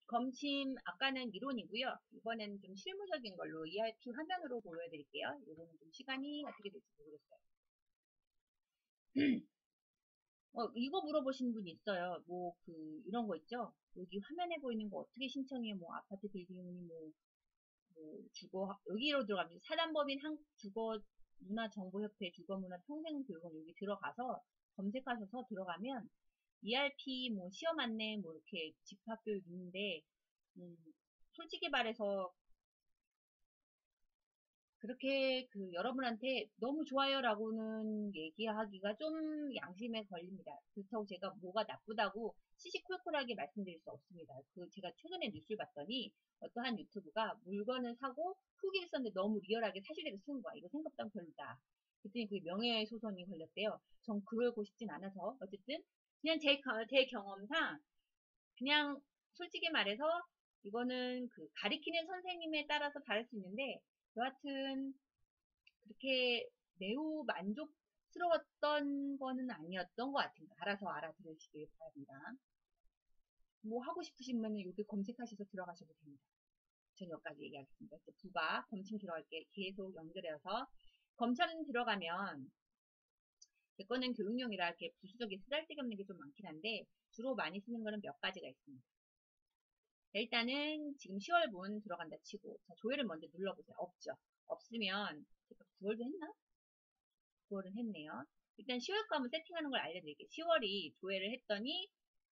검침, 아까는 이론이고요. 이번에는 좀 실무적인 걸로 ERP 화면으로 보여드릴게요. 이거는 좀 시간이 어떻게 될지 모르겠어요. 이거 물어보시는 분 있어요. 뭐, 이런 거 있죠? 여기 화면에 보이는 거 어떻게 신청해? 뭐, 아파트 빌딩이 주거, 여기로 들어가면 사단법인 주거문화정보협회 주거문화평생교육원 여기 들어가서 검색하셔서 들어가면 ERP 뭐 시험 안내 뭐 이렇게 집합교육 있는데, 음, 솔직히 말해서 그렇게 여러분한테 너무 좋아요라고는 얘기하기가 좀 양심에 걸립니다. 그렇다고 제가 뭐가 나쁘다고 시시콜콜하게 말씀드릴 수 없습니다. 제가 최근에 뉴스를 봤더니 어떠한 유튜브가 물건을 사고 후기를 썼는데 너무 리얼하게 사실대로 쓰는 거야. 이거 생각보다 별로다. 그랬더니 그게 명예훼손이 걸렸대요. 전 그러고 싶진 않아서 어쨌든 그냥 제 경험상 그냥 솔직히 말해서 이거는 가리키는 선생님에 따라서 다를 수 있는데 여하튼 그렇게 매우 만족스러웠던 거는 아니었던 것 같습니다. 알아서 알아들으시길 바랍니다. 뭐 하고 싶으시면 여기 검색하셔서 들어가셔도 됩니다. 전 여기까지 얘기하겠습니다. 이제 부가 검침 들어갈게 계속 연결해서 검침 들어가면 제 거는 교육용이라 이렇게 부수적인 쓰잘데기 없는 게 좀 많긴 한데 주로 많이 쓰는 거는 몇 가지가 있습니다. 일단은 지금 10월분 들어간다 치고 자, 조회를 먼저 눌러보세요. 없죠. 없으면 제가 9월도 했나? 9월은 했네요. 일단 10월 거 한번 세팅하는 걸 알려드릴게요. 10월이 조회를 했더니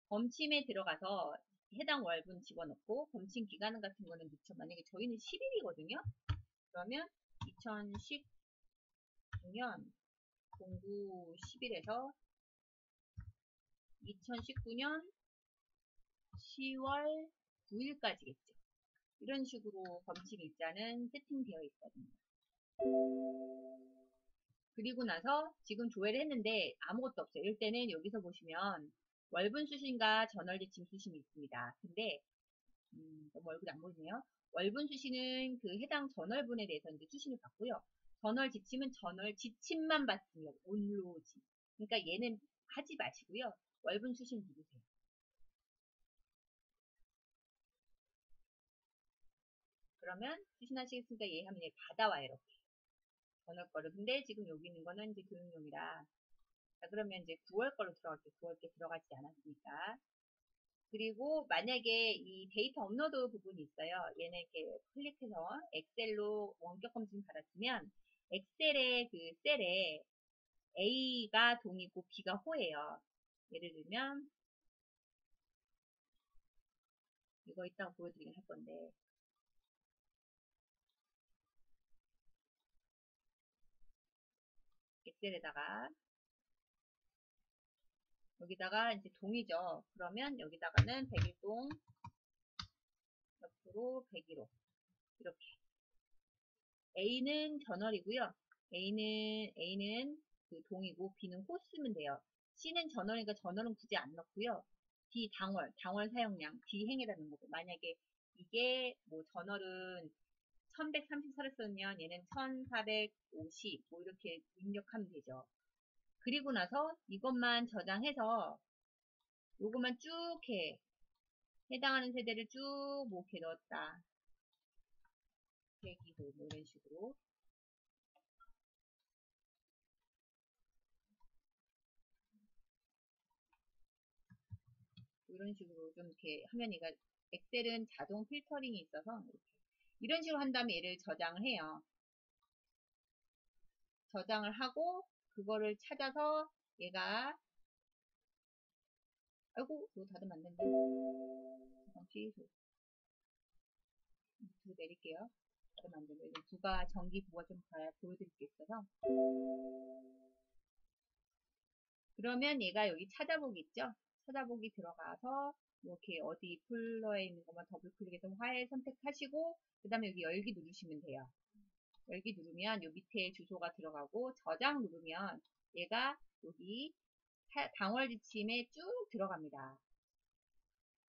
검침에 들어가서 해당 월분 집어넣고 검침 기간 같은 거는 넣죠. 만약에 저희는 10일이거든요. 그러면 2019년 09 10일에서 2019년 10월 9일까지겠죠. 이런 식으로 검침 일자는 세팅되어 있거든요. 그리고 나서 지금 조회를 했는데 아무것도 없어요. 이럴 때는 여기서 보시면 월분 수신과 전월 지침 수신이 있습니다. 근데 너무 얼굴이 안 보이네요. 월분 수신은 해당 전월분에 대해서 이제 수신을 받고요. 전월 지침은 전월 지침만 받습니다. 온로지. 그러니까 얘는 하지 마시고요. 월분 수신 누르세요. 그러면 수신하시겠습니까? 예 하면 얘 받아와요. 이렇게. 전월 거를. 근데 지금 여기 있는 거는 이제 교육용이라. 자, 그러면 이제 9월 걸로 들어갈게요. 9월 게 들어가지 않았으니까. 그리고 만약에 이 데이터 업로드 부분이 있어요. 얘는 이렇게 클릭해서 엑셀로 원격 검증 받았으면 엑셀의 셀에 A가 동이고 B가 호예요. 예를 들면 이거 이따가 보여드리긴 할 건데 엑셀에다가 여기다가 이제 동이죠. 그러면 여기다가는 101동 옆으로 101호 이렇게 A는 전월이고요. A는 동이고 B는 호 쓰면 돼요. C는 전월이니까 전월은 굳이 안 넣고요. D 당월 사용량, D 행이라는 거고. 만약에 이게 뭐 전월은 1134를 쓰면 얘는 1450, 뭐 이렇게 입력하면 되죠. 그리고 나서 이것만 저장해서 요것만 쭉 해. 해당하는 세대를 쭉 뭐 이렇게 넣었다. 대기호 뭐 이런 식으로. 이런 식으로 좀 이렇게 하면 얘가 엑셀은 자동 필터링이 있어서 이렇게. 이런 식으로 한 다음에 얘를 저장을 해요. 저장을 하고 그거를 찾아서 얘가 아이고 이거 닫으면 안 된대. 잠깐 취소. 밑으로 내릴게요. 닫으면 안 된대. 이거 부가 전기 부가 좀 보여드릴 게 있어서 그러면 얘가 여기 찾아보기 있죠? 찾아보기 들어가서 이렇게 어디 폴더에 있는 것만 더블 클릭해서 화일 선택하시고 그 다음에 여기 열기 누르시면 돼요. 열기 누르면 요 밑에 주소가 들어가고 저장 누르면 얘가 여기 당월 지침에 쭉 들어갑니다.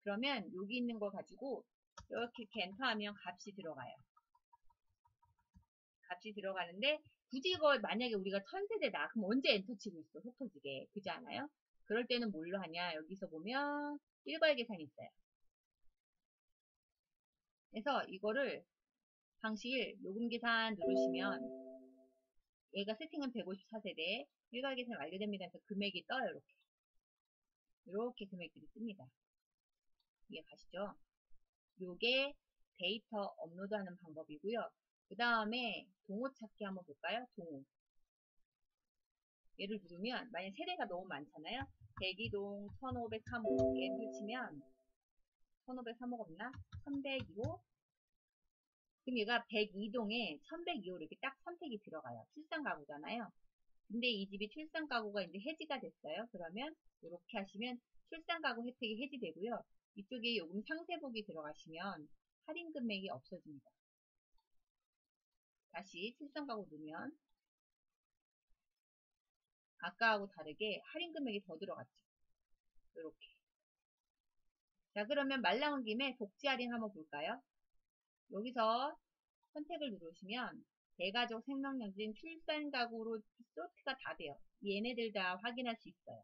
그러면 여기 있는 거 가지고 이렇게 엔터하면 값이 들어가요. 값이 들어가는데 굳이 이거 만약에 우리가 1000세대다 그럼 언제 엔터 치고 있어 속 터지게 그지 않아요? 그럴 때는 뭘로 하냐 여기서 보면 일괄 계산이 있어요. 그래서 이거를 방식 요금 계산 누르시면 얘가 세팅은 154세대 일괄 계산 완료됩니다. 그래서 금액이 떠요. 이렇게 금액들이 뜹니다. 이해 가시죠? 요게 데이터 업로드하는 방법이고요. 그 다음에 동호 찾기 한번 볼까요? 동호. 얘를 누르면 만약 세대가 너무 많잖아요. 대기동 1503호 엔터 치면 1503호가 없나? 1102호. 그럼 얘가 102동에 1102호 이렇게 딱 선택이 들어가요. 출산 가구잖아요. 근데 이 집이 출산 가구가 이제 해지가 됐어요. 그러면 이렇게 하시면 출산 가구 혜택이 해지되고요. 이쪽에 요금 상세보기 들어가시면 할인 금액이 없어집니다. 다시 출산 가구 누르면 아까하고 다르게 할인 금액이 더 들어갔죠. 이렇게. 자, 그러면 말 나온 김에 복지 할인 한번 볼까요? 여기서 선택을 누르시면 대가족 생명연진 출산 가구로 소트가 다 돼요. 얘네들 다 확인할 수 있어요.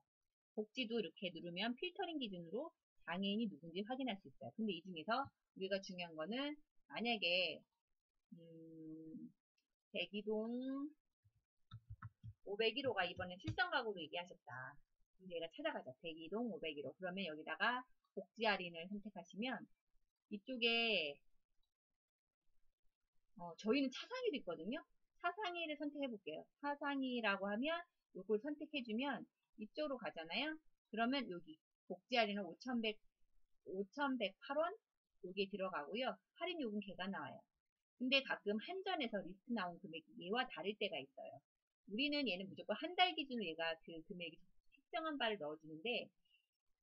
복지도 이렇게 누르면 필터링 기준으로 장애인이 누군지 확인할 수 있어요. 근데 이 중에서 우리가 중요한 거는 만약에 대기동 501호가 이번에 출산 가구로 얘기하셨다. 그럼 얘가 찾아가죠. 대기동 501호. 그러면 여기다가 복지 할인을 선택하시면 이쪽에 저희는 차상위도 있거든요. 차상위를 선택해 볼게요. 차상위라고 하면 이걸 선택해주면 이쪽으로 가잖아요. 그러면 여기 복지 할인은 5,108원 여기에 들어가고요. 할인 요금 개가 나와요. 근데 가끔 한전에서 리스트 나온 금액이 얘와 다를 때가 있어요. 우리는 얘는 무조건 한 달 기준으로 얘가 그 금액이 특정한 바를 넣어주는데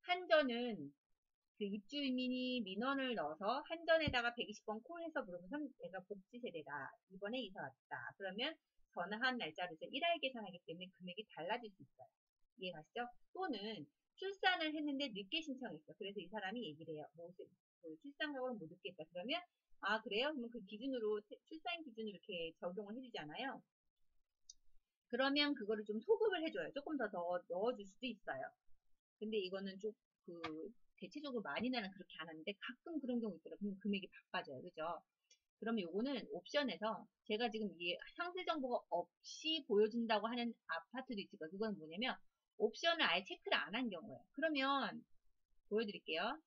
한전은 그 입주민이 민원을 넣어서 한전에다가 120번 콜해서 물어보면 내가 복지 세대다. 이번에 이사 왔다. 그러면 전화한 날짜로 해서 1할 계산하기 때문에 금액이 달라질 수 있어요. 이해 가시죠? 또는 출산을 했는데 늦게 신청했어. 그래서 이 사람이 얘기를 해요. 출산 가구를 못 늦게 했다. 그러면 아 그래요? 그러면 그 기준으로 출산 기준으로 이렇게 적용을 해주잖아요. 그러면 그거를 좀 소급을 해줘요. 조금 더 넣어줄 수도 있어요. 근데 이거는 좀 대체적으로 많이 나는 그렇게 안 하는데 가끔 그런 경우 있더라고요. 그럼 금액이 바빠져요. 그죠? 그럼 요거는 옵션에서 제가 지금 이 상세 정보가 없이 보여준다고 하는 아파트도 있을 거예요. 그건 뭐냐면 옵션을 아예 체크를 안 한 경우예요. 그러면 보여드릴게요.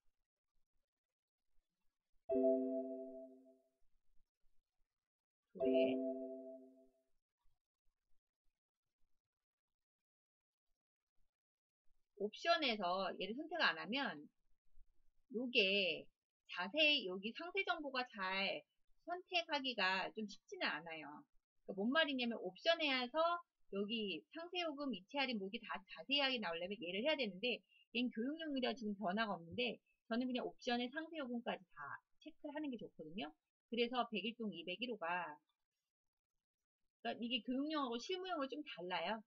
조회. 옵션에서 얘를 선택 안 하면 요게 자세히 여기 상세 정보가 잘 선택하기가 좀 쉽지는 않아요. 그러니까 뭔 말이냐면 옵션에서 여기 상세요금, 이체할인 목이 다 자세하게 나오려면 얘를 해야 되는데 얘는 교육용이라 지금 변화가 없는데 저는 그냥 옵션에 상세요금까지 다 체크를 하는 게 좋거든요. 그래서 101동 201호가 그러니까 이게 교육용하고 실무용은 좀 달라요.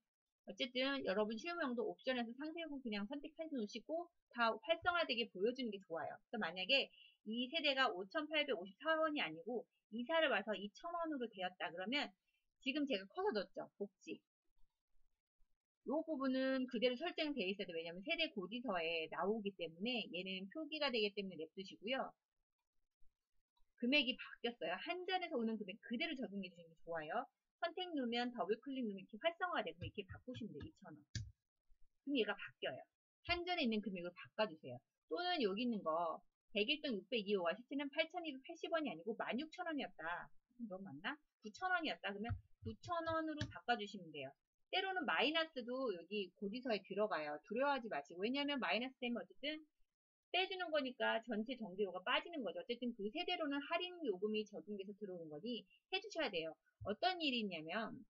어쨌든 여러분 실무용도 옵션에서 상세요금 그냥 선택해 놓으시고 다 활성화되게 보여주는 게 좋아요. 그래서 만약에 이 세대가 5,854원이 아니고 이사를 와서 2,000원으로 되었다 그러면 지금 제가 커서 넣었죠. 복지. 이 부분은 그대로 설정되어 있어야 돼요. 왜냐하면 세대 고지서에 나오기 때문에 얘는 표기가 되기 때문에 냅두시고요. 금액이 바뀌었어요. 한전에서 오는 금액 그대로 적용해 주시는 게 좋아요. 선택 누르면 더블 클릭 누르면 이렇게 활성화되고 이렇게 바꾸시면 돼요. 2,000원. 그럼 얘가 바뀌어요. 한전에 있는 금액을 바꿔주세요. 또는 여기 있는 거 101동 602호와 시세는 8,280원이 아니고 16,000원이었다. 너무 맞나? 9,000원이었다. 그러면 9,000원으로 바꿔주시면 돼요. 때로는 마이너스도 여기 고지서에 들어가요. 두려워하지 마시고. 왜냐하면 마이너스 되면 어쨌든 빼주는 거니까 전체 정비료가 빠지는 거죠. 어쨌든 그 세대로는 할인 요금이 적용돼서 들어온 거니 해주셔야 돼요. 어떤 일이 있냐면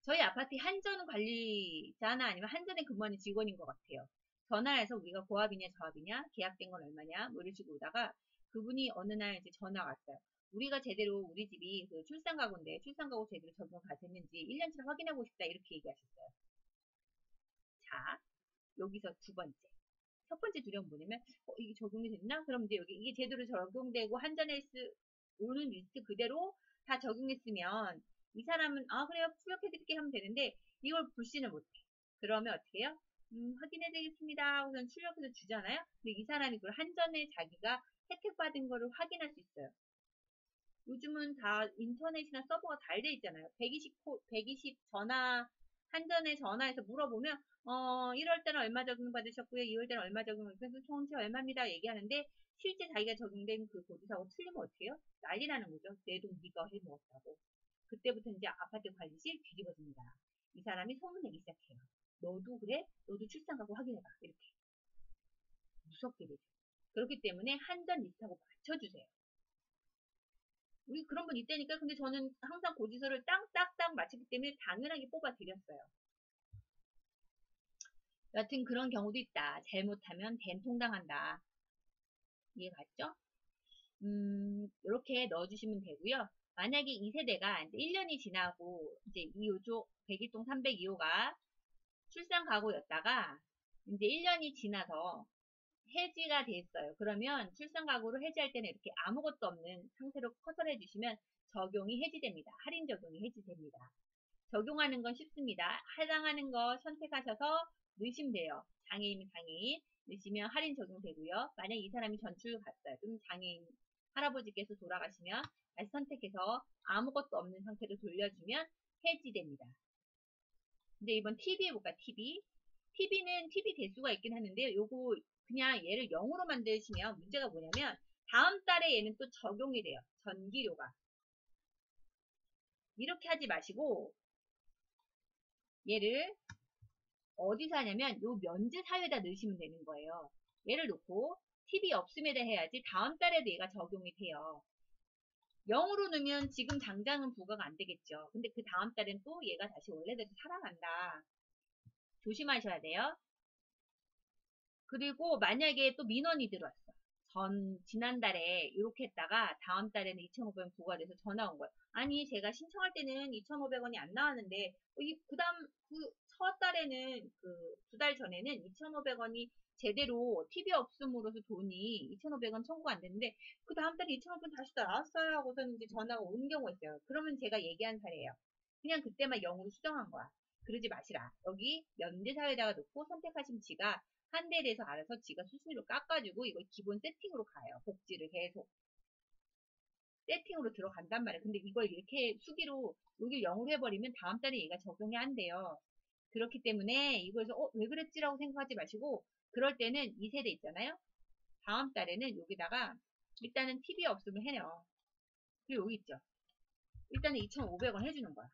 저희 아파트 한전 관리자나 아니면 한전에 근무하는 직원인 것 같아요. 전화해서 우리가 고압이냐 저압이냐 계약된 건 얼마냐 뭐 이런 식으로 오다가 그분이 어느 날 이제 전화가 왔어요. 우리가 제대로 우리 집이 그 출산가구인데 출산가구 제대로 적용 다 됐는지 1년치를 확인하고 싶다 이렇게 얘기하셨어요. 자 여기서 두 번째 첫 번째 두려움 뭐냐면 이게 적용이 됐나? 그럼 이제 여기 이게 제대로 적용되고 한전에 오는 리스트 그대로 다 적용했으면 이 사람은 아 그래요 출력해드릴게 하면 되는데 이걸 불신을 못해. 그러면 어떻게 해요? 확인해 드리겠습니다. 우선 출력해서 주잖아요. 근데 이 사람이 그걸 한전에 자기가 혜택받은 거를 확인할 수 있어요. 요즘은 다 인터넷이나 서버가 잘 돼 있잖아요. 120 전화, 한전에 전화해서 물어보면, 1월 때는 얼마 적용받으셨고요. 2월 때는 얼마 적용받으셨고요. 총체 얼마입니다. 얘기하는데, 실제 자기가 적용된 그 보조사고 틀리면 어떻게 해요? 난리 나는 거죠. 내 돈 네가 해먹었다고. 그때부터 이제 아파트 관리실 뒤집어집니다. 이 사람이 소문내기 시작해요. 너도 그래? 너도 출산가고 확인해봐. 이렇게. 무섭게 되죠. 그렇기 때문에 한전 리스트하고 맞춰주세요. 우리 그런 분 있다니까. 근데 저는 항상 고지서를 딱딱딱 맞추기 때문에 당연하게 뽑아드렸어요. 여튼 그런 경우도 있다. 잘못하면 된통당한다. 이해갔죠? 이렇게 넣어주시면 되고요. 만약에 이 세대가 이제 1년이 지나고 이제 2호조 101동 302호가 출산 가구였다가 이제 1년이 지나서 해지가 됐어요. 그러면 출산 가구를 해지할 때는 이렇게 아무것도 없는 상태로 커서를 해주시면 적용이 해지됩니다. 할인 적용이 해지됩니다. 적용하는 건 쉽습니다. 해당하는 거 선택하셔서 넣으시면 돼요. 장애인, 장애인 넣으시면 할인 적용되고요. 만약 이 사람이 전출 갔어요. 좀 장애인 할아버지께서 돌아가시면 다시 선택해서 아무것도 없는 상태로 돌려주면 해지됩니다. 근데 이번 TV 해볼까? TV. TV는 TV 대수가 있긴 하는데 요거 그냥 얘를 0으로 만드시면 문제가 뭐냐면 다음 달에 얘는 또 적용이 돼요. 전기료가. 이렇게 하지 마시고 얘를 어디서 하냐면 요 면제 사유에다 넣으시면 되는 거예요. 얘를 놓고 TV 없음에다 해야지 다음 달에도 얘가 적용이 돼요. 0으로 넣으면 지금 당장은 부과가 안 되겠죠. 근데 그 다음 달엔 또 얘가 다시 원래대로 살아간다. 조심하셔야 돼요. 그리고 만약에 또 민원이 들어왔어. 지난달에 이렇게 했다가 다음 달에는 2,500원 부과돼서 전화 온 거예요. 아니, 제가 신청할 때는 2,500원이 안 나왔는데, 그 다음, 첫 달에는, 두 달 전에는 2,500원이 제대로 TV 없음으로서 돈이 2,500원 청구가 안 됐는데, 그 다음 달에 2,500원 다시 나왔어요 하고서는 이제 전화가 오는 경우가 있어요. 그러면 제가 얘기한 사례예요. 그냥 그때만 0으로 수정한 거야. 그러지 마시라. 여기 면제사유에다가 놓고 선택하시면 지가 한 대에 대해서 알아서 지가 수수료를 깎아주고 이걸 기본 세팅으로 가요. 복지를 계속. 세팅으로 들어간단 말이에요. 근데 이걸 이렇게 수기로 여기 0으로 해버리면 다음 달에 얘가 적용이 안 돼요. 그렇기 때문에 이거에서 왜 그랬지라고 생각하지 마시고 그럴 때는 2세대 있잖아요. 다음 달에는 여기다가 일단은 TV 없으면 해요. 그리고 여기 있죠. 일단은 2,500원 해주는 거야.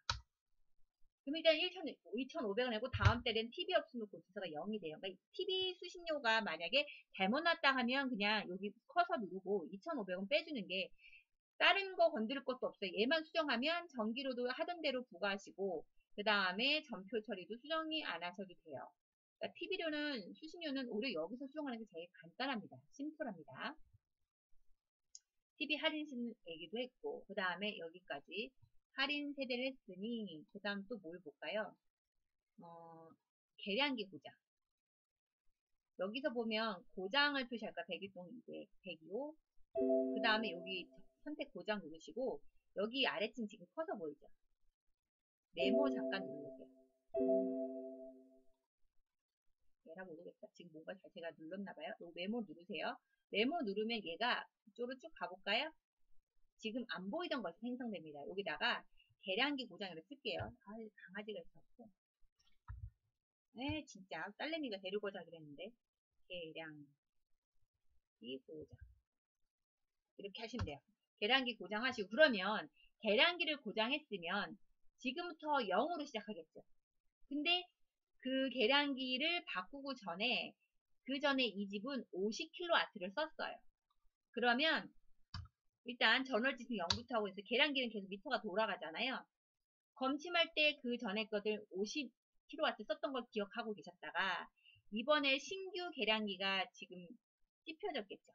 그럼 일단 2,500원 내고 다음 달엔 TV 없으면 고지서가 0이 돼요. 그러니까 TV 수신료가 만약에 잘못 났다 하면 그냥 여기 커서 누르고 2,500원 빼주는 게 다른 거 건드릴 것도 없어요. 얘만 수정하면 전기료도 하던 대로 부과하시고 그 다음에 전표 처리도 수정이 안 하셔도 돼요. 그러니까 TV료는 수신료는 오히려 여기서 수정하는 게 제일 간단합니다. 심플합니다. TV 할인 얘기도 했고 그 다음에 여기까지 할인 세대를 했으니 그 다음 또 뭘 볼까요? 계량기 고장. 여기서 보면 고장을 표시할까? 101동 200, 102호. 그 다음에 여기 선택 고장 누르시고 여기 아래층 지금 커서 보이죠? 메모 잠깐 누르세요. 얘라 모르겠다. 지금 뭔가 제가 눌렀나봐요. 요 메모 누르세요. 메모 누르면 얘가 이쪽으로 쭉 가볼까요? 지금 안 보이던 것이 생성됩니다. 여기다가 계량기 고장으로 쓸게요. 강아지가 있었고. 진짜 딸내미가 데리고 오자 그랬는데 계량기 고장 이렇게 하시면 돼요. 계량기 고장하시고 그러면 계량기를 고장했으면 지금부터 0으로 시작하겠죠. 근데 그 계량기를 바꾸고 전에 그 전에 이 집은 50kW를 썼어요. 그러면 일단 전월지수 0부터 하고 해서 계량기는 계속 미터가 돌아가잖아요. 검침할 때 그 전에 것들 50kW 썼던 걸 기억하고 계셨다가 이번에 신규 계량기가 지금 찝혀졌겠죠.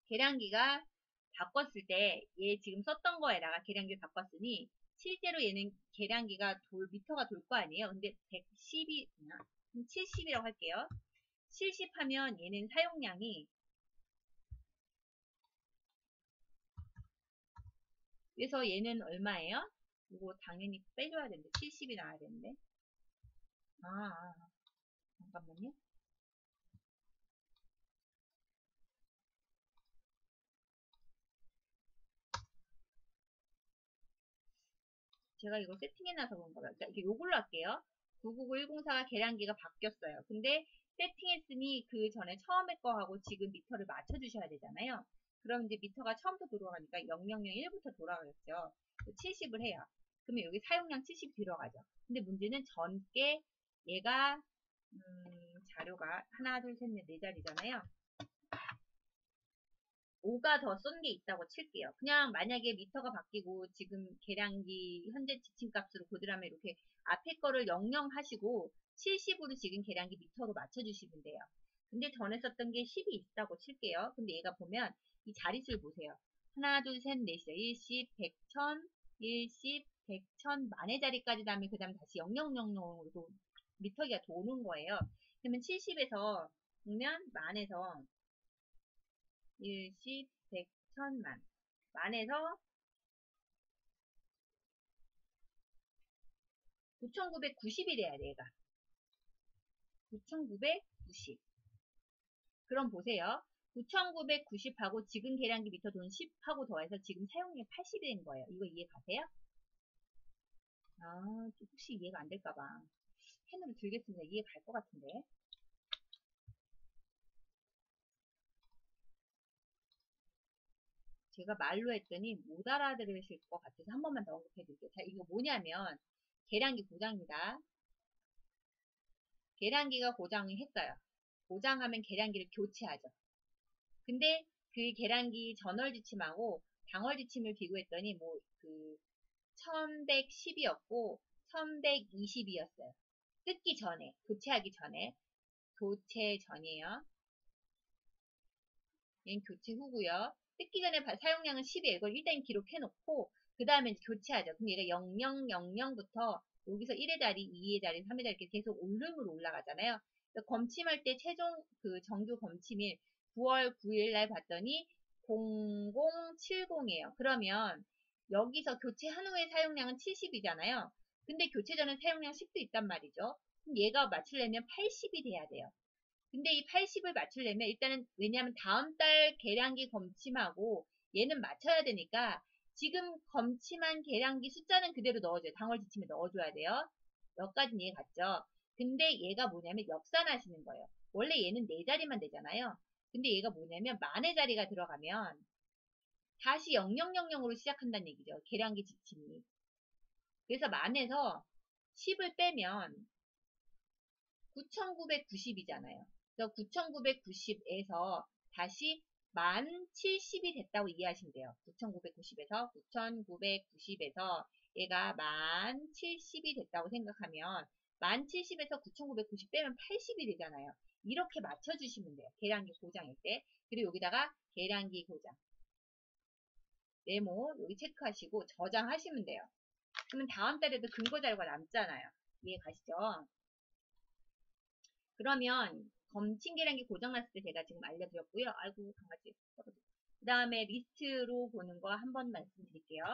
계량기가 바꿨을 때 얘 지금 썼던 거에다가 계량기를 바꿨으니 실제로 얘는 계량기가 미터가 돌 거 아니에요. 근데 110이 70이라고 할게요. 70 하면 얘는 사용량이 그래서 얘는 얼마예요? 이거 당연히 빼줘야 되는데 70이 나와야 되는데 잠깐만요. 제가 이걸 세팅해놔서 그런가 봐요. 그러니까 이게 요걸로 할게요. 999104가 계량기가 바뀌었어요. 근데 세팅했으니 그 전에 처음에 거하고 지금 미터를 맞춰주셔야 되잖아요. 그럼 이제 미터가 처음부터 돌아가니까 0001부터 돌아가겠죠. 70을 해요. 그러면 여기 사용량 70 들어가죠. 근데 문제는 전께 얘가 자료가 하나, 둘, 셋, 넷, 네 자리잖아요. 5가 더 쏜 게 있다고 칠게요. 그냥 만약에 미터가 바뀌고 지금 계량기 현재 지침값으로 고들하면 이렇게 앞에 거를 00 하시고 70으로 지금 계량기 미터로 맞춰주시면 돼요. 근데 전에 썼던 게 10이 있다고 칠게요. 근데 얘가 보면 이 자릿수를 보세요. 하나, 둘, 셋, 넷이죠. 10, 100, 1000, 10, 100, 1000, 만의 자리까지 다음에 그 다음 다시 0000으로 미터기가 도는 거예요. 그러면 70에서 보면 만에서 10, 100, 1000만. 만에서 9990이 돼야 돼, 얘가. 9990. 그럼 보세요. 9990하고 지금 계량기 미터 돈 10하고 더해서 지금 사용량이 80이 된 거예요. 이거 이해 가세요? 혹시 이해가 안 될까봐. 펜으로 들겠습니다. 이해 갈 것 같은데. 제가 말로 했더니 못 알아들으실 것 같아서 한 번만 더 언급해 드릴게요. 자, 이거 뭐냐면 계량기 고장입니다. 계량기가 고장을 했어요. 고장하면 계량기를 교체하죠. 근데 그 계량기 전월 지침하고 당월 지침을 비교했더니 뭐 그 1110이었고 1120이었어요. 뜯기 전에, 교체하기 전에. 교체 전이에요. 얘는 교체 후고요. 뜯기 전에 사용량은 10이에요. 이걸 일단 기록해 놓고 그 다음에 교체하죠. 그럼 얘가 0000부터 여기서 1의 자리, 2의 자리, 3의 자리 이렇게 계속 오름으로 올라가잖아요. 검침할 때 최종 그 정규 검침일 9월 9일 날 봤더니 0070이에요. 그러면 여기서 교체한 후에 사용량은 70이잖아요. 근데 교체 전에 사용량 10도 있단 말이죠. 그럼 얘가 맞추려면 80이 돼야 돼요. 근데 이 80을 맞추려면 일단은 왜냐하면 다음 달 계량기 검침하고 얘는 맞춰야 되니까 지금 검침한 계량기 숫자는 그대로 넣어줘요. 당월 지침에 넣어줘야 돼요. 여기까지는 이해 갔죠? 근데 얘가 뭐냐면 역산하시는 거예요. 원래 얘는 4자리만 되잖아요. 근데 얘가 뭐냐면 만의 자리가 들어가면 다시 0000으로 시작한다는 얘기죠. 계량기 지침이. 그래서 만에서 10을 빼면 9990이잖아요. 그래서 9990에서 다시 1070이 됐다고 이해하시면 돼요. 9990에서 9990에서 얘가 1070이 됐다고 생각하면 1070에서 9990 빼면 80이 되잖아요. 이렇게 맞춰주시면 돼요. 계량기 고장일 때. 그리고 여기다가 계량기 고장. 메모 여기 체크하시고 저장하시면 돼요. 그러면 다음 달에도 근거 자료가 남잖아요. 이해 가시죠? 그러면 검침 계량기 고장났을 때 제가 지금 알려드렸고요. 아이고 강아지. 그 다음에 리스트로 보는 거 한 번 말씀드릴게요.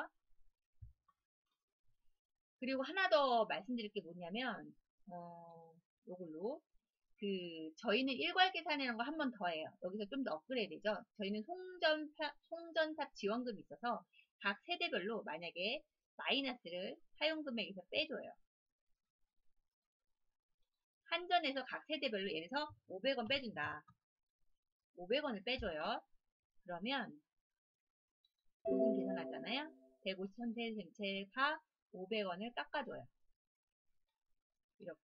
그리고 하나 더 말씀드릴 게 뭐냐면 요걸로 저희는 일괄 계산이라는 거 한 번 더 해요. 여기서 좀 더 업그레이드죠. 저희는 송전탑 지원금이 있어서 각 세대별로 만약에 마이너스를 사용금액에서 빼줘요. 한전에서 각 세대별로 예를 들어서 500원 빼준다. 500원을 빼줘요. 그러면 요금 계산하잖아요. 150천 전체가 500원을 깎아줘요. 이렇게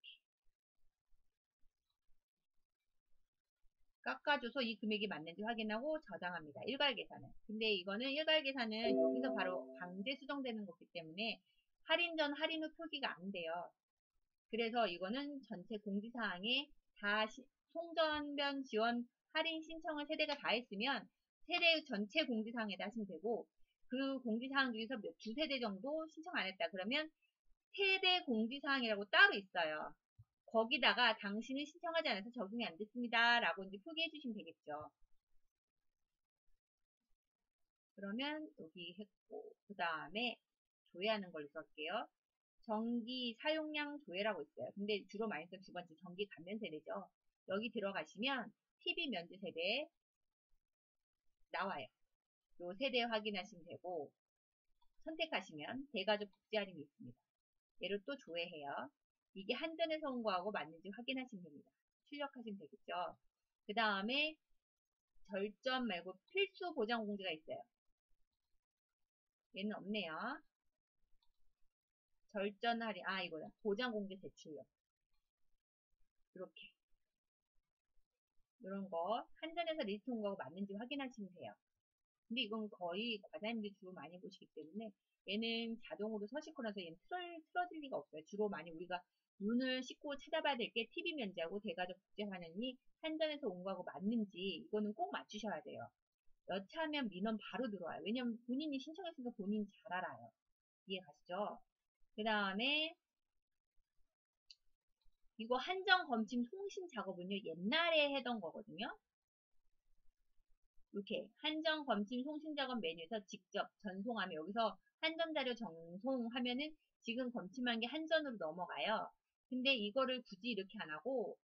깎아줘서 이 금액이 맞는지 확인하고 저장합니다. 일괄 계산은. 근데 이거는 일괄 계산은 여기서 바로 강제 수정되는 거기 때문에 할인 전 할인 후 표기가 안 돼요. 그래서 이거는 전체 공지사항에 다 송전변 지원 할인 신청을 세대가 다 했으면 세대 전체 공지사항에다 하시면 되고 그 공지사항 중에서 두세 대 정도 신청 안 했다 그러면 세대 공지사항이라고 따로 있어요. 거기다가 당신은 신청하지 않아서 적용이 안 됐습니다. 라고 이제 표기해 주시면 되겠죠. 그러면 여기 했고 그 다음에 조회하는 걸로 쓸게요. 전기 사용량 조회라고 있어요. 근데 주로 많이 쓰는 두 번째 전기 감면 세대죠. 여기 들어가시면 TV 면제 세대 나와요. 요 세대 확인하시면 되고 선택하시면 대가족 복지 할인이 있습니다. 얘를 또 조회해요. 이게 한전에서 온 거하고 맞는지 확인하시면 됩니다. 출력하시면 되겠죠. 그 다음에 절전 말고 필수 보장 공지가 있어요. 얘는 없네요. 절전 할인, 이거다. 보장 공지 대출요. 이렇게. 이런 거 한전에서 리스트 온 거하고 맞는지 확인하시면 돼요. 근데 이건 거의 과장님들이 주로 많이 보시기 때문에 얘는 자동으로 서식고 나서 얘는 틀어질 리가 없어요. 주로 많이 우리가 눈을 씻고 찾아봐야 될 게 TV 면제하고 대가족 국제 환원이 한전에서 온 거하고 맞는지 이거는 꼭 맞추셔야 돼요. 여차하면 민원 바로 들어와요. 왜냐면 본인이 신청했으니까 본인이 잘 알아요. 이해 가시죠? 그 다음에 이거 한전 검침 송신 작업은요 옛날에 하던 거거든요. 이렇게 한전 검침 송신 작업 메뉴에서 직접 전송하면 여기서 한전 자료 전송하면은 지금 검침한 게 한전으로 넘어가요. 근데 이거를 굳이 이렇게 안 하고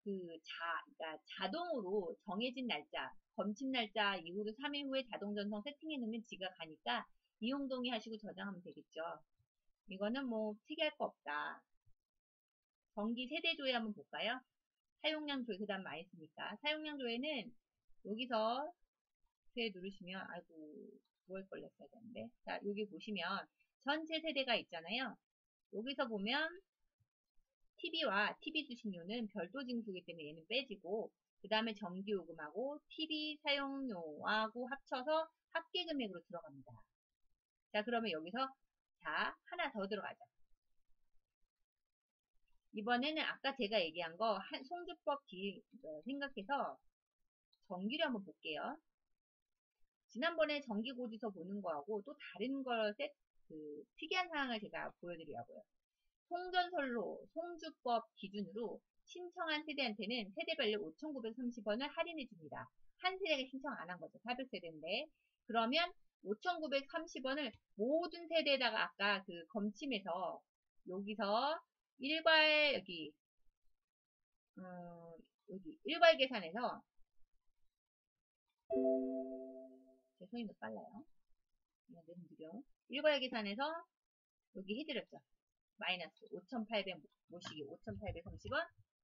그러니까 자동으로 정해진 날짜, 검침 날짜 이후로 3일 후에 자동 전송 세팅해 놓으면 지가 가니까 이용 동의하시고 저장하면 되겠죠. 이거는 뭐 특이할 거 없다. 전기 세대 조회 한번 볼까요? 사용량 조회 그다음 많이 쓰니까 사용량 조회는 여기서 에 누르시면 아이고 9월 걸렸어야 되는데 자 여기 보시면 전체 세대가 있잖아요. 여기서 보면 TV와 TV 수신료는 별도 징수이기 때문에 얘는 빼지고 그 다음에 전기요금하고 TV 사용료하고 합쳐서 합계 금액으로 들어갑니다. 자 그러면 여기서 자 하나 더 들어가죠. 이번에는 아까 제가 얘기한 거 송주법 생각해서 전기료 한번 볼게요. 지난번에 전기고지서 보는 거하고 또 다른 걸 특이한 사항을 제가 보여드리려고요. 송전선로, 송주법 기준으로 신청한 세대한테는 세대별로 5,930원을 할인해 줍니다. 한 세대가 신청 안 한 거죠. 400세대인데. 그러면 5,930원을 모든 세대에다가 아까 그 검침에서 여기서 일괄 여기 일괄 계산해서 제 손이 더 빨라요. 너무 느려. 일괄 계산해서 여기 해드렸죠. 마이너스 5,800 모시기 5,830원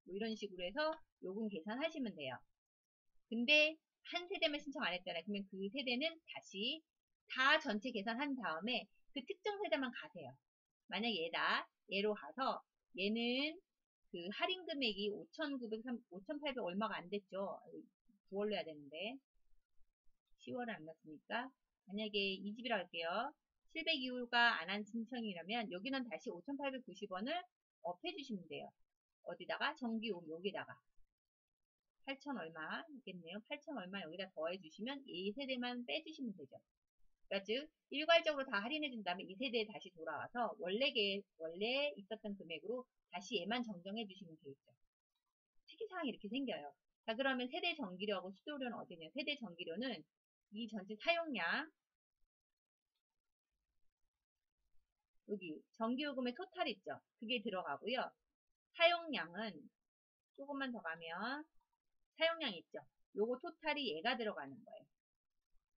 뭐 이런 식으로 해서 요금 계산하시면 돼요. 근데 한 세대만 신청 안 했잖아요. 그러면 그 세대는 다시 다 전체 계산한 다음에 그 특정 세대만 가세요. 만약에 얘로 가서 얘는 그 할인 금액이 5,800 얼마가 안 됐죠. 9월로 해야 되는데 10월은 안 났으니까 만약에 이 집이라 할게요. 702호가 안 한 신청이라면 여기는 다시 5,890원을 업해주시면 돼요. 어디다가? 전기요금 여기다가 8,000 얼마 있겠네요. 8,000 얼마 여기다 더해주시면 이 세대만 빼주시면 되죠. 그러니까 즉 일괄적으로 다 할인해준 다음에 이 세대에 다시 돌아와서 원래 있었던 금액으로 다시 얘만 정정해주시면 되겠죠. 특이사항이 이렇게 생겨요. 자 그러면 세대 전기료하고 수도료는 어디냐? 세대 전기료는 이 전체 사용량 여기 전기요금의 토탈 있죠. 그게 들어가고요. 사용량은 조금만 더 가면 사용량 있죠. 요거 토탈이 얘가 들어가는 거예요.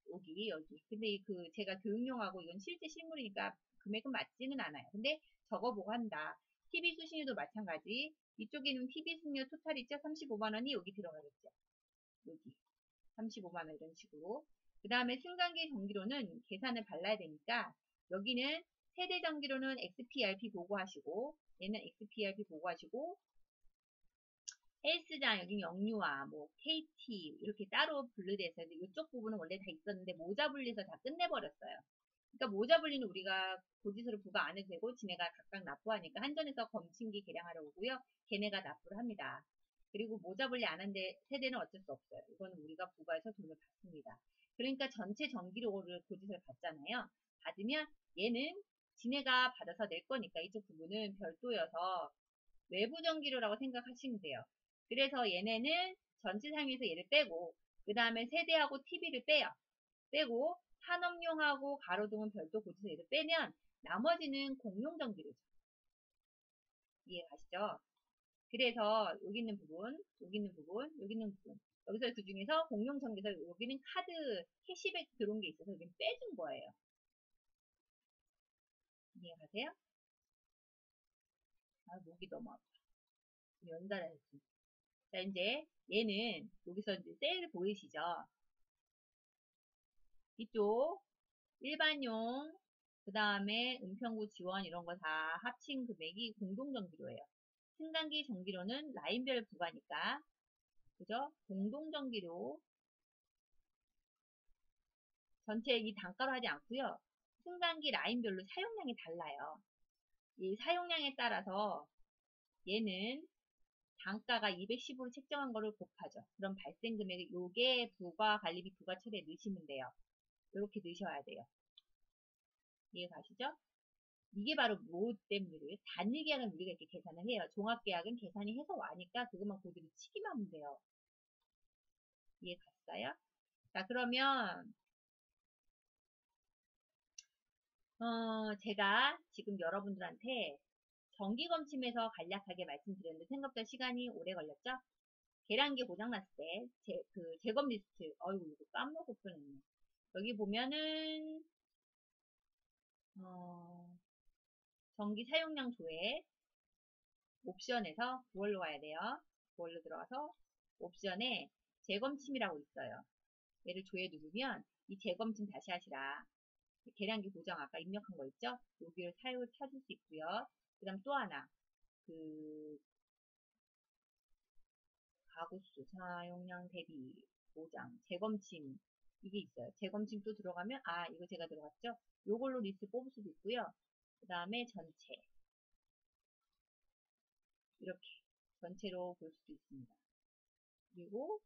여기. 근데 제가 교육용하고 이건 실제 실물이니까 금액은 맞지는 않아요. 근데 저거 보고 한다. TV 수신료도 마찬가지. 이쪽에는 TV 수신료 토탈 있죠. 35만원이 여기 들어가겠죠. 여기 35만원 이런 식으로. 그 다음에 승강기 전기료는 계산을 발라야 되니까 여기는 세대 전기료는 XPRP 보고하시고 얘는 XPRP 보고하시고 헬스장 여기 영유아 뭐 KT 이렇게 따로 분류되어 있어요. 이쪽 부분은 원래 다 있었는데 모자 분리해서 다 끝내버렸어요. 그러니까 모자 분리는 우리가 고지서를 부과 안 해도 되고 지네가 각각 납부하니까 한전에서 검침기 계량하러 오고요. 걔네가 납부를 합니다. 그리고 모자 분리 안 한데 세대는 어쩔 수 없어요. 이거는 우리가 부과해서 돈을 받습니다. 그러니까 전체 전기료를 고지서를 받잖아요. 받으면 얘는 지네가 받아서 낼 거니까 이쪽 부분은 별도여서 외부 전기료라고 생각하시면 돼요. 그래서 얘네는 전체 사용에서 얘를 빼고 그 다음에 세대하고 TV를 빼요. 빼고 산업용하고 가로등은 별도 고지서 얘를 빼면 나머지는 공용 전기료죠. 이해 가시죠? 그래서 여기 있는 부분, 여기 있는 부분, 여기 있는 부분. 여기서 그 중에서 공용전기에서 여기는 카드 캐시백 들어온 게 있어서 여기는 빼준 거예요. 이해 가세요? 아, 목이 너무 아파. 연달아야지. 자, 이제 얘는 여기서 이제 셀 보이시죠? 이쪽 일반용, 그 다음에 은평구 지원 이런 거 다 합친 금액이 공동전기료예요. 승강기 전기료는 라인별 부과니까, 그죠? 공동전기료 전체 이 단가로 하지 않고요. 승강기 라인별로 사용량이 달라요. 이 사용량에 따라서 얘는 단가가 210으로 책정한 거를 곱하죠. 그럼 발생 금액이 요게 부가 관리비 부가처리에 넣으시면 돼요. 이렇게 넣으셔야 돼요. 이해 가시죠? 이게 바로 뭐 때문이래요? 단일계약은 우리가 이렇게 계산을 해요. 종합계약은 계산이 해서 와니까 그것만 그대로 치기만 하면 돼요. 이해 갔어요? 자, 그러면 제가 지금 여러분들한테 정기검침에서 간략하게 말씀드렸는데 생각보다 시간이 오래 걸렸죠? 계량기 고장났을 때 그 재검 리스트, 어이구 이거 까먹고 뻔했네. 여기 보면은 전기 사용량 조회 옵션에서 9월로 가야 돼요. 9월로 들어가서 옵션에 재검침이라고 있어요. 얘를 조회 누르면 이 재검침 다시 하시라. 계량기 고정 아까 입력한 거 있죠? 여기를 사용을 찾을 수 있고요. 그 다음 또 하나 그 가구수 사용량 대비 보장 재검침 이게 있어요. 재검침 또 들어가면 아 이거 제가 들어갔죠? 요걸로 리스트 뽑을 수도 있고요. 그 다음에 전체 이렇게 전체로 볼 수도 있습니다. 그리고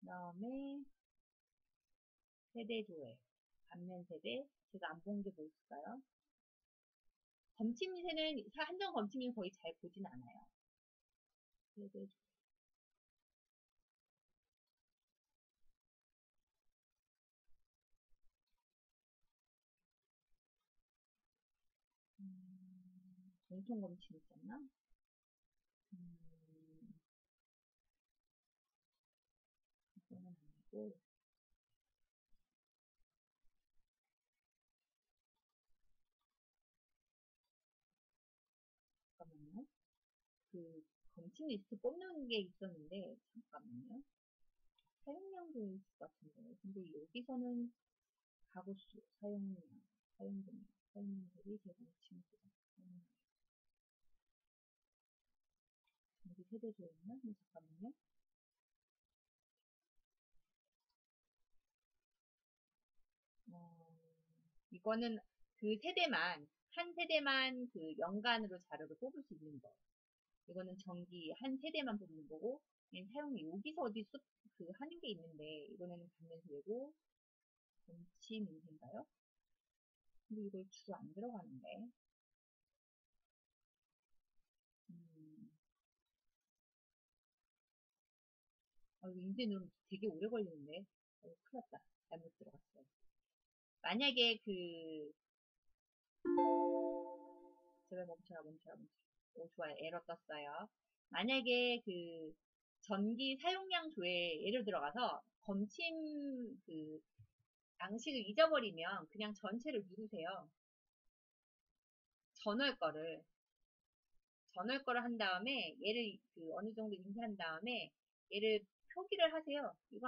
그 다음에 세대 조회 반면 세대 제가 안 본 게 뭐 있을까요? 검침미세는 한정 검침미는 거의 잘 보진 않아요. 세대 조회. 공통 검침 있었나? 이거는 아니고 잠깐만요. 그 검침 리스트 뽑는 게 있었는데 잠깐만요. 사용량도 있을 것 같은데 근데 여기서는 가구수, 사용량, 사용금액, 사용량 대비 재검침 부담, 전기 세대 조였나? 잠깐만요. 어, 이거는 그 세대만 한 세대만 그 연간으로 자료를 뽑을 수 있는 거. 이거는 전기 한 세대만 뽑는 거고 사용이 여기서 어디 그 하는 게 있는데 이거는 반면서 되고 검침 인쇄인가요? 근데 이걸 주 안 들어가는데 음, 이거 인쇄 누르면 되게 오래 걸리는데 큰일 났다. 잘못 들어갔어요. 만약에 제발 멈춰라. 오, 좋아요. 에러 떴어요. 만약에 그 전기 사용량 조회 예를 들어가서 검침 그 양식을 잊어버리면 그냥 전체를 누르세요. 전월 거를 한 다음에 얘를 그 어느 정도 인쇄한 다음에 얘를 표기를 하세요. 이거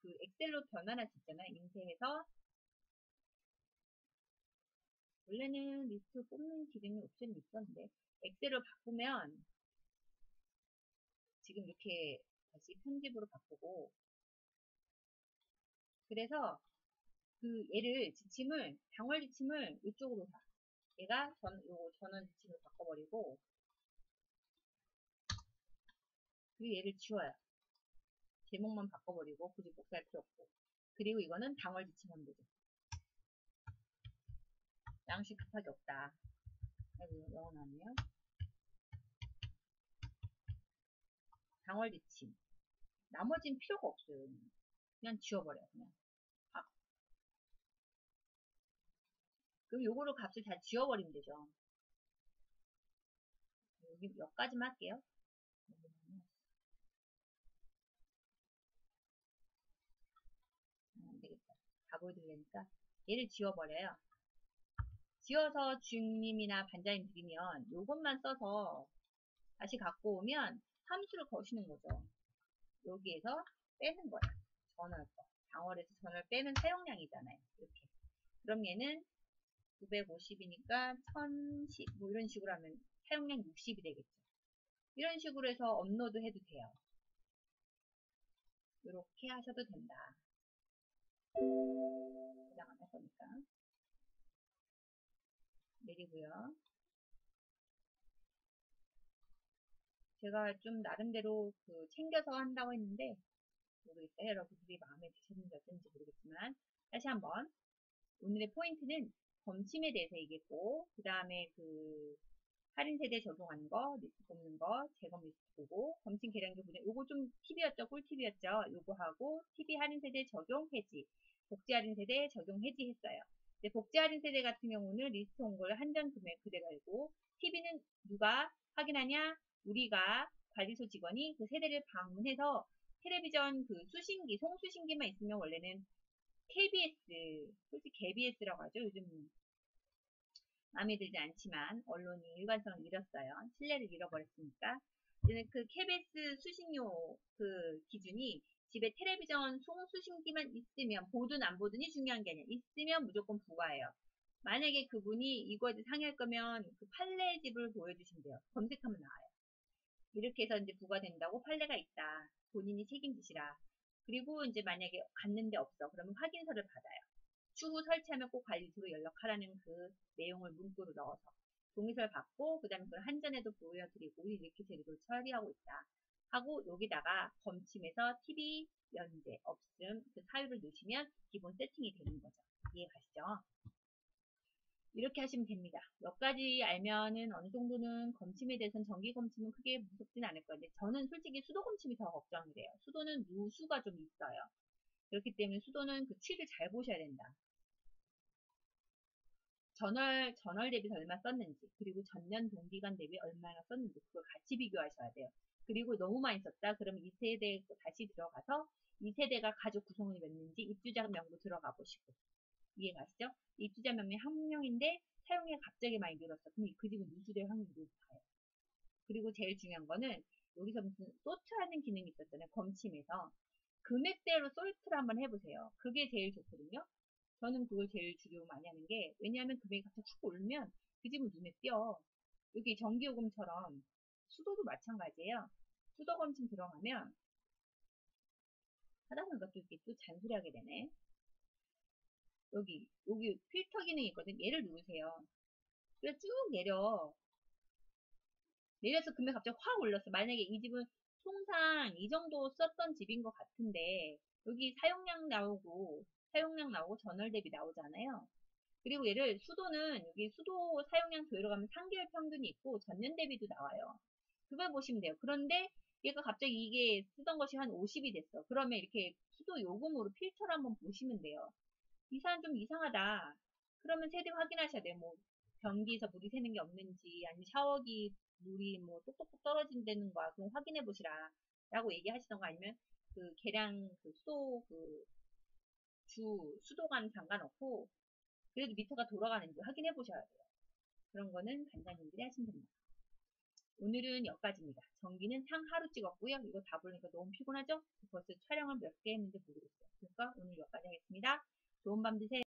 그 엑셀로 변환할 수 있잖아요. 인쇄해서 원래는 리스트 뽑는 기능이 옵션이 있었는데 엑셀로 바꾸면 지금 이렇게 다시 편집으로 바꾸고 그래서 그 얘를 지침을 방월 지침을 이쪽으로 다 얘가 요거 전원 지침을 바꿔버리고 그리고 얘를 지워요. 제목만 바꿔버리고 굳이 복사할 필요 없고 그리고 이거는 방월 지침하면 되죠. 양식 급하게 없다. 아이고 영어 나왔네요. 방월 지침 나머지는 필요가 없어요. 그냥 지워버려요. 그냥 그럼 요거를 값을 다 지워버리면 되죠. 여기 여기까지만 할게요. 안 되겠다. 다 보여드리려니까 얘를 지워버려요. 지워서 주임님이나 반장님 드리면 요것만 써서 다시 갖고 오면 함수를 거시는 거죠. 여기에서 빼는 거야. 전월 거. 방월에서 전월 빼면 사용량이잖아요. 이렇게. 그럼 얘는 950이니까 1010 뭐 이런 식으로 하면 사용량 60이 되겠죠. 이런 식으로 해서 업로드 해도 돼요. 이렇게 하셔도 된다. 그냥 안 할 거니까. 내리고요. 제가 좀 나름대로 챙겨서 한다고 했는데 모르겠어요. 여러분들이 마음에 드셨는지 어떤지 모르겠지만 다시 한번 오늘의 포인트는 범침에 대해서 얘기했고 그 다음에 할인 세대 적용하는 거, 리스트 뽑는 거, 재검 리스트 보고 범침 계량기 보내 요거 좀 팁이었죠. 꿀팁이었죠. 요거 하고 TV 할인 세대 적용 해지, 복지 할인 세대 적용 해지 했어요. 이제 복지 할인 세대 같은 경우는 리스트 온 걸 한정 금액 그대로 알고 TV는 누가 확인하냐? 우리가 관리소 직원이 그 세대를 방문해서 텔레비전 수신기, 송수신기만 있으면 원래는 KBS, 솔직히 KBS라고 하죠. 요즘 마음에 들지 않지만 언론이 일관성을 잃었어요. 신뢰를 잃어버렸으니까. 이제는 KBS 수신료 기준이 집에 텔레비전 송수신기만 있으면 보든 안 보든이 중요한 게 아니라 있으면 무조건 부과해요. 만약에 그분이 이거에 상의할 거면 판례집을 보여주시면 돼요. 검색하면 나와요. 이렇게 해서 이제 부과된다고 판례가 있다. 본인이 책임지시라. 그리고 이제 만약에 갔는데 없어. 그러면 확인서를 받아요. 추후 설치하면 꼭 관리소로 연락하라는 내용을 문구로 넣어서 동의서를 받고 그 다음에 그걸 한전에도 보여드리고 우리 이렇게 제도를 처리하고 있다. 하고 여기다가 검침해서 TV 연대 없음 사유를 넣으시면 기본 세팅이 되는 거죠. 이해가시죠? 이렇게 하시면 됩니다. 몇 가지 알면은 어느 정도는 검침에 대해서는 정기 검침은 크게 무섭진 않을 거예요. 저는 솔직히 수도 검침이 더 걱정이 돼요. 수도는 누수가 좀 있어요. 그렇기 때문에 수도는 취를 잘 보셔야 된다. 전월 대비 얼마 썼는지, 그리고 전년 동기간 대비 얼마나 썼는지, 그걸 같이 비교하셔야 돼요. 그리고 너무 많이 썼다? 그러면 2세대 다시 들어가서 2세대가 가족 구성원이 몇 인지 입주자 명부 들어가 보시고. 이해가시죠? 입주자 명이 한 명인데 사용량이 갑자기 많이 늘었어. 그럼 그 집은 누수될 확률이 높아요. 그리고 제일 중요한 거는 여기서 무슨 소트하는 기능이 있었잖아요. 검침에서. 금액대로 솔트를 한번 해보세요. 그게 제일 좋거든요. 저는 그걸 제일 주로 많이 하는 게 왜냐하면 금액이 갑자기 훅 오르면 그 집은 눈에 띄어. 여기 전기요금처럼 수도도 마찬가지예요. 수도 검침 들어가면 하다 보니까 또 이렇게 또 잔소리하게 되네. 여기 필터 기능이 있거든. 얘를 누르세요. 그래서 쭉 내려서 금액 갑자기 확 올랐어. 만약에 이 집은 통상 이 정도 썼던 집인 것 같은데 여기 사용량 나오고 전월 대비 나오잖아요. 그리고 얘를 수도는 여기 수도 사용량 조회로 가면 3개월 평균이 있고 전년 대비도 나와요. 그걸 보시면 돼요. 그런데 얘가 갑자기 이게 쓰던 것이 한 50이 됐어. 그러면 이렇게 수도 요금으로 필터를 한번 보시면 돼요. 이 사람 좀 이상하다. 그러면 세대 확인하셔야 돼요. 뭐 변기에서 물이 새는 게 없는지 아니면 샤워기 물이 뭐 똑똑똑 떨어진다는 거야. 그럼 확인해 보시라. 라고 얘기하시던가 아니면 계량 수도 수도관 잠가놓고 그래도 미터가 돌아가는지 확인해 보셔야 돼요. 그런 거는 반장님들이 하시면 됩니다. 오늘은 여기까지입니다. 전기는 상 하루 찍었고요. 이거 다 보니까 너무 피곤하죠? 벌써 촬영을 몇 개 했는지 모르겠어요. 그러니까 오늘 여기까지 하겠습니다. 좋은 밤 되세요.